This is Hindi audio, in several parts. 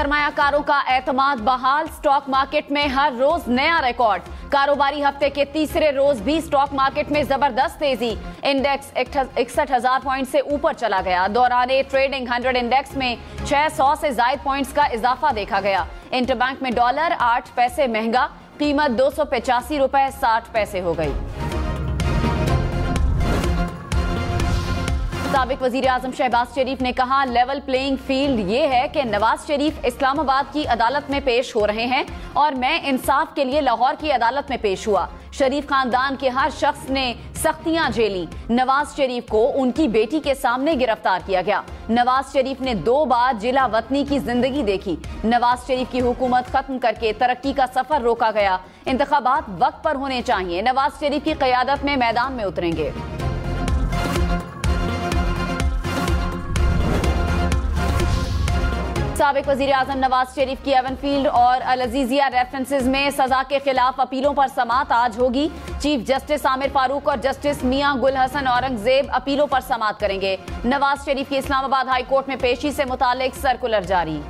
सरमायाकारों का एतमाद बहाल, स्टॉक मार्केट में हर रोज नया रिकॉर्ड। कारोबारी हफ्ते के तीसरे रोज भी स्टॉक मार्केट में जबरदस्त तेजी, इंडेक्स 61,000 पॉइंट से ऊपर चला गया। दौरान ट्रेडिंग 100 इंडेक्स में 600 से ज्यादा पॉइंट्स का इजाफा देखा गया। इंटरबैंक में डॉलर 8 पैसे महंगा, कीमत 285 रुपए 60 पैसे हो गई। साबिक वजीर आजम शहबाज शरीफ ने कहा, लेवल प्लेइंग फील्ड ये है कि नवाज शरीफ इस्लामाबाद की अदालत में पेश हो रहे हैं और मैं इंसाफ के लिए लाहौर की अदालत में पेश हुआ। शरीफ खानदान के हर शख्स ने सख्तियां झेली। नवाज शरीफ को उनकी बेटी के सामने गिरफ्तार किया गया। नवाज शरीफ ने 2 बार जिला वतनी की जिंदगी देखी। नवाज शरीफ की हुकूमत खत्म करके तरक्की का सफर रोका गया। इंतखाबात वक्त पर होने चाहिए। नवाज शरीफ की क़यादत में मैदान में उतरेंगे। साबिक वजीर आजम नवाज शरीफ की एवनफील्ड और अल अजीजिया रेफरेंसेस में सजा के खिलाफ अपीलों पर समाअत आज होगी। चीफ जस्टिस आमिर फारूक और जस्टिस मियां गुल हसन औरंगजेब अपीलों पर समाअत करेंगे। नवाज शरीफ की इस्लामाबाद हाई कोर्ट में पेशी से मुतालिक सर्कुलर जारी।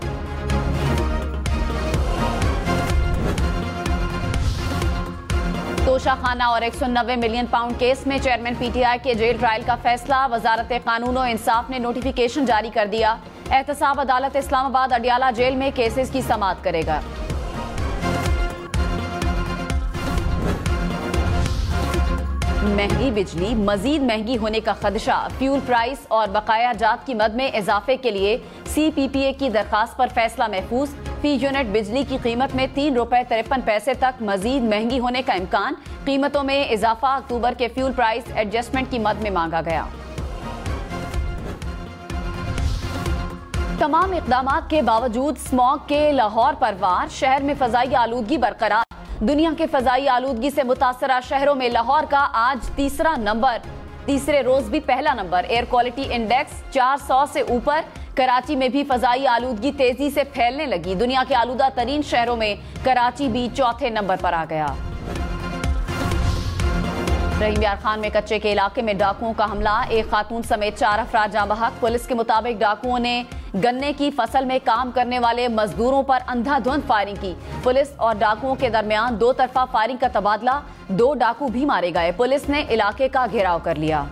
तोशाखाना और 190 मिलियन पाउंड केस में चेयरमैन पीटीआई के जेल ट्रायल का फैसला, वजारत कानून और इंसाफ ने नोटिफिकेशन जारी कर दिया। एहतसाब अदालत इस्लामाबाद अडियाला जेल में केसेस की समाअत करेगा। महंगी बिजली, मजीद महंगी होने का खदशा, फ्यूल प्राइस और बकाया जात की मद में इजाफे के लिए CPPA की दरखास्त पर फैसला महफूज। फी यूनिट बिजली की कीमत में 3 रुपए 53 पैसे तक मजीद महंगी होने का इम्कान। कीमतों में इजाफा अक्टूबर के फ्यूल प्राइस एडजस्टमेंट की मद में मांगा गया। तमाम इक़दामात के बावजूद स्मॉग के लाहौर पर वार, शहर में फ़ज़ाई आलूदगी बरकरार। दुनिया के फ़ज़ाई आलूदगी से मुतासरा शहरों में लाहौर का आज तीसरे रोज भी पहला नंबर। एयर क्वालिटी इंडेक्स 400 से ऊपर। कराची में भी फ़ज़ाई आलूदगी तेजी से फैलने लगी। दुनिया के आलूदा तरीन शहरों में कराची भी चौथे नंबर पर आ गया। रहीम यार खान में कच्चे के इलाके में डाकुओं का हमला, एक खातून समेत 4 अफराद जाँ बहक। पुलिस के मुताबिक डाकुओं ने गन्ने की फसल में काम करने वाले मजदूरों पर अंधाधुंध फायरिंग की। पुलिस और डाकुओं के दरमियान 2 तरफा फायरिंग का तबादला, 2 डाकू भी मारे गए। पुलिस ने इलाके का घेराव कर लिया।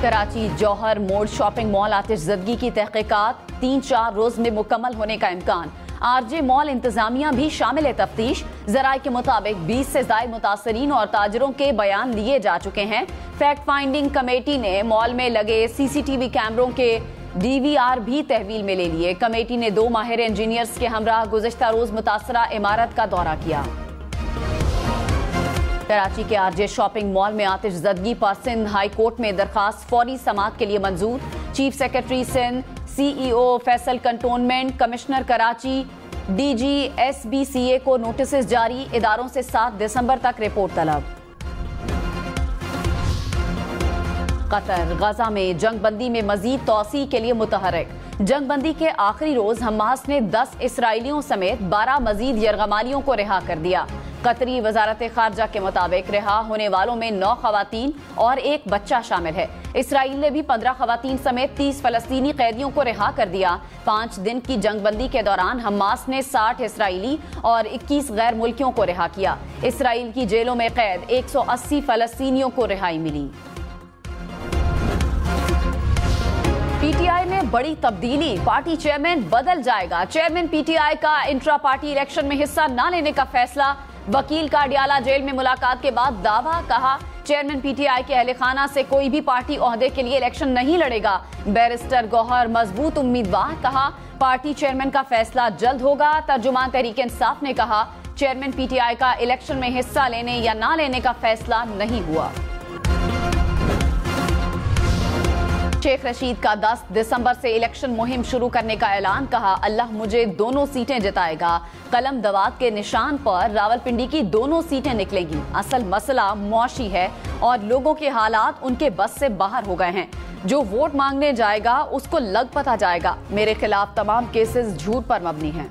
कराची जौहर मोड़ शॉपिंग मॉल आतिशज़दगी की तहकीकात, 3-4 रोज में मुकम्मल होने का इम्कान। RJ मॉल इंतजामिया भी शामिल है तफ्तीश। जराये के मुताबिक 20 से ज्यादा मुतासरीन और ताजरों के बयान लिए जा चुके हैं। फैक्ट फाइंडिंग कमेटी ने मॉल में लगे CCTV कैमरों के DVR भी तहवील में ले लिए। कमेटी ने 2 माहिर इंजीनियर्स के हमरा गुज़श्ता रोज मुतासरा इमारत का दौरा किया। कराची के RJ शॉपिंग मॉल में आतिशज़दगी पर सिंध हाई कोर्ट में दरखास्त फौरी समाअत के लिए मंजूर। Chief secretary Sindh, CEO Faisal cantonment, commissioner Karachi, DG SBCA को नोटिस जारी। इदारों से 7 दिसंबर तक रिपोर्ट तलब। कतर गजा में जंगबंदी में मजीद तौसी के लिए मुतहरक। जंगबंदी के आखिरी रोज हमास ने 10 इसराइलियों समेत 12 मजीद यरगमालियों को रिहा कर दिया। कतरी वजारत खारजा के मुताबिक रिहा होने वालों में 9 खवातीन और 1 बच्चा शामिल है। इसराइल ने भी 15 खवातीन समेत 30 फलस्तीनी कैदियों को रिहा कर दिया। 5 दिन की जंगबंदी के दौरान हमास ने 60 इसराइली और 21 गैर मुल्कियों को रिहा किया। इसराइल की जेलों में कैद 180 फलस्तीनियों को रिहाई मिली। PTI में बड़ी तब्दीली, पार्टी चेयरमैन बदल जाएगा। चेयरमैन PTI का इंट्रा पार्टी इलेक्शन में हिस्सा न लेने का फैसला। वकील का अडियाला जेल में मुलाकात के बाद दावा, कहा चेयरमैन PTI के अहले खाना से कोई भी पार्टी ओहदे के लिए इलेक्शन नहीं लड़ेगा। बैरिस्टर गौहर मजबूत उम्मीदवार, कहा पार्टी चेयरमैन का फैसला जल्द होगा। तर्जुमान तहरीक इंसाफ ने कहा चेयरमैन PTI का इलेक्शन में हिस्सा लेने या ना लेने का फैसला नहीं हुआ। शेख रशीद का 10 दिसंबर से इलेक्शन मुहिम शुरू करने का ऐलान, कहा अल्लाह मुझे दोनों सीटें जिताएगा। कलम दवात के निशान पर रावलपिंडी की दोनों सीटें निकलेंगी। असल मसला मुआशी है और लोगों के हालात उनके बस से बाहर हो गए हैं। जो वोट मांगने जाएगा उसको लग पता जाएगा। मेरे खिलाफ तमाम केसेस झूठ पर मबनी हैं।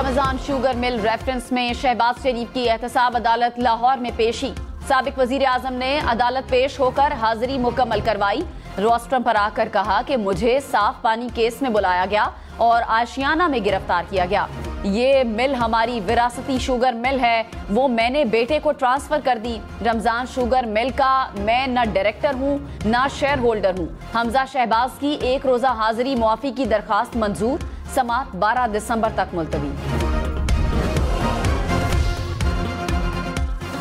रमजान शुगर मिल रेफरेंस में शहबाज शरीफ की एहतसाब अदालत लाहौर में पेशी। साबिक वजीर आजम ने अदालत पेश होकर हाजिरी मुकम्मल करवाई। रोस्ट्रम पर आकर कहा कि मुझे साफ पानी केस में बुलाया गया और आशियाना में गिरफ्तार किया गया। ये मिल हमारी विरासती शुगर मिल है, वो मैंने बेटे को ट्रांसफर कर दी। रमजान शुगर मिल का मैं न डायरेक्टर हूँ न शेयर होल्डर हूँ। हमजा शहबाज की एक रोजा हाजिरी मुआफी की दरखास्त मंजूर। समात 12 दिसंबर तक मुलतवी।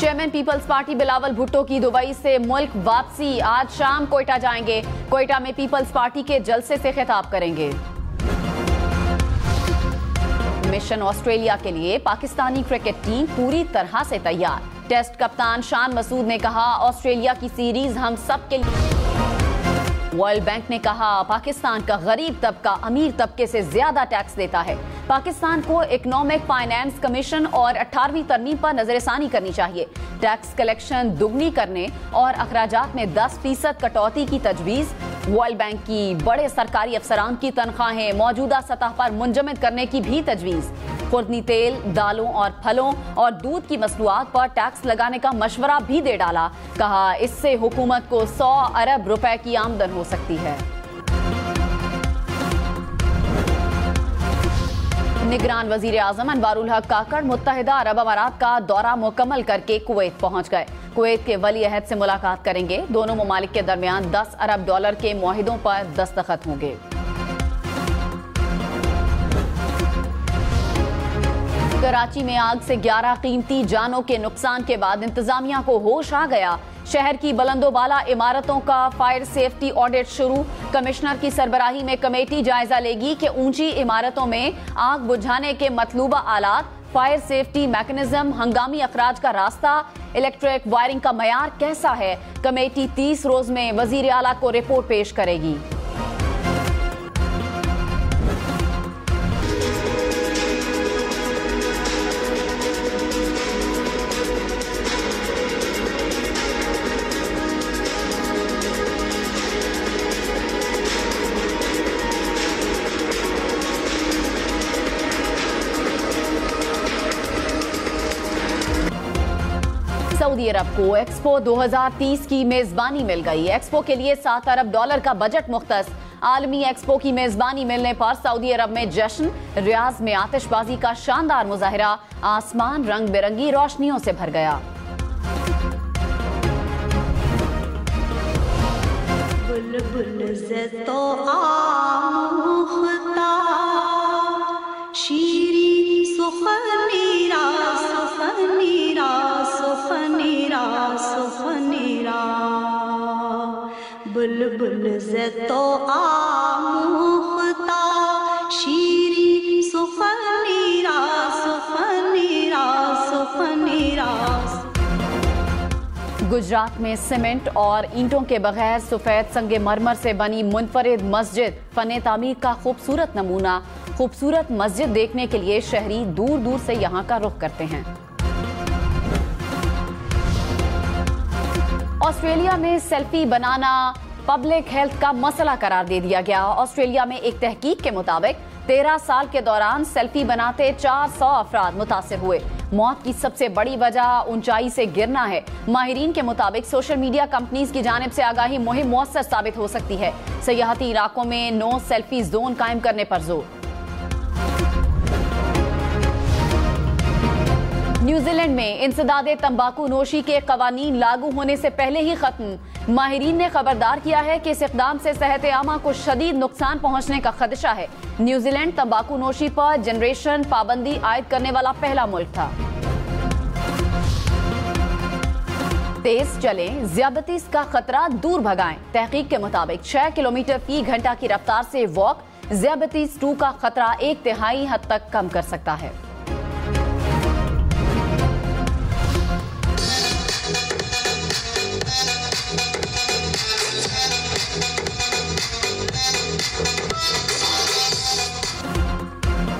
चेयरमैन पीपल्स पार्टी बिलावल भुट्टो की दुबई से मुल्क वापसी। आज शाम कोयटा जाएंगे। कोयटा में पीपल्स पार्टी के जलसे से खिताब करेंगे। मिशन ऑस्ट्रेलिया के लिए पाकिस्तानी क्रिकेट टीम पूरी तरह से तैयार। टेस्ट कप्तान शान मसूद ने कहा, ऑस्ट्रेलिया की सीरीज हम सब के लिए। वर्ल्ड बैंक ने कहा, पाकिस्तान का गरीब तबका अमीर तबके से ज्यादा टैक्स देता है। पाकिस्तान को इकोनॉमिक फाइनेंस कमीशन और 18वीं तरमीम पर नजरसानी करनी चाहिए। टैक्स कलेक्शन दुगनी करने और अखराजात में 10% कटौती की तजवीज। वर्ल्ड बैंक की बड़े सरकारी अफसरान की तनख्वाहें मौजूदा सतह पर मुंजमद करने की भी तजवीज। खुर्दनी तेल, दालों और फलों और दूध की मसनूआत पर टैक्स लगाने का मशवरा भी दे डाला। कहा, इससे हुकूमत को 100 अरब रुपए की आमदन हो सकती है। निगरान वजीर आजम अनवारुल हक काकड़ मुत्तहिदा अरब अमारात का दौरा मुकम्मल करके कुवैत पहुंच गए। कुवैत के वली अहद से मुलाकात करेंगे। दोनों ममालिक के दरमियान 10 अरब डॉलर के मुआहिदों पर दस्तखत होंगे। कराची में आग से 11 कीमती जानों के नुकसान के बाद इंतजामिया को होश आ गया। शहर की बुलंदोबाला इमारतों का फायर सेफ्टी ऑडिट शुरू। कमिश्नर की सरबराही में कमेटी जायजा लेगी कि ऊंची इमारतों में आग बुझाने के मतलूबा आलात, फायर सेफ्टी मैकेनिज्म, हंगामी अखराज का रास्ता, इलेक्ट्रिक वायरिंग का मयार कैसा है। कमेटी 30 रोज में वजीर आला को रिपोर्ट पेश करेगी। सऊदी अरब को एक्सपो 2030 की मेजबानी मिल गई। एक्सपो के लिए 7 अरब डॉलर का बजट मुख्तस। आलमी एक्सपो की मेजबानी मिलने पर सऊदी अरब में जश्न। रियाज में आतिशबाजी का शानदार मुजाहिरा। आसमान रंग बिरंगी रोशनियों से भर गया। बुलबुल से तो आमुख्ता शीरी सुखनीरा सुखनीरा सुखनीरा सुखनीरा। बुलबुल से तो आमुख्ता शीरी सुखनीरा सुखनीरा सुखनीरा। गुजरात में सीमेंट और ईंटों के बगैर सफेद संगे मरमर से बनी मुनफरिद मस्जिद फने तामीर का खूबसूरत नमूना। खूबसूरत मस्जिद देखने के लिए शहरी दूर दूर से यहाँ का रुख करते हैं। ऑस्ट्रेलिया में सेल्फी बनाना पब्लिक हेल्थ का मसला करार दे दिया गया। ऑस्ट्रेलिया में एक तहकीक के मुताबिक 13 साल के दौरान सेल्फी बनाते 400 अफराद मुतासिर हुए। मौत की सबसे बड़ी वजह ऊंचाई से गिरना है। माहिरीन के मुताबिक सोशल मीडिया कंपनीज की जानिब से आगाही मुहिम मौसर साबित हो सकती है। सयाहती इलाकों में नो सेल्फी जोन कायम करने पर जोर। न्यूजीलैंड में इंसदादे तंबाकू नोशी के कवानीन लागू होने से पहले ही खत्म। माहिरीन ने खबरदार किया है कि इस इक़दाम से सेहत आमा को शदीद नुकसान पहुंचने का खदशा है। न्यूजीलैंड तंबाकू नोशी पर जनरेशन पाबंदी आयद करने वाला पहला मुल्क था। तेज चलें, ज़्यादतीज़ का खतरा दूर भगाएं। तहकीक के मुताबिक 6 किलोमीटर फी घंटा की रफ्तार से वॉक ज़्यादतीज़ 2 का खतरा 1/3 हद तक कम कर सकता है।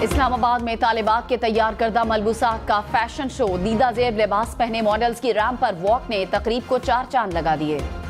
इस्लामाबाद में तालिबात के तैयार करदा मलबूसात का फैशन शो। दीदा जेब लिबास पहने मॉडल्स की रैंप पर वॉक ने तकरीब को 4 चांद लगा दिए।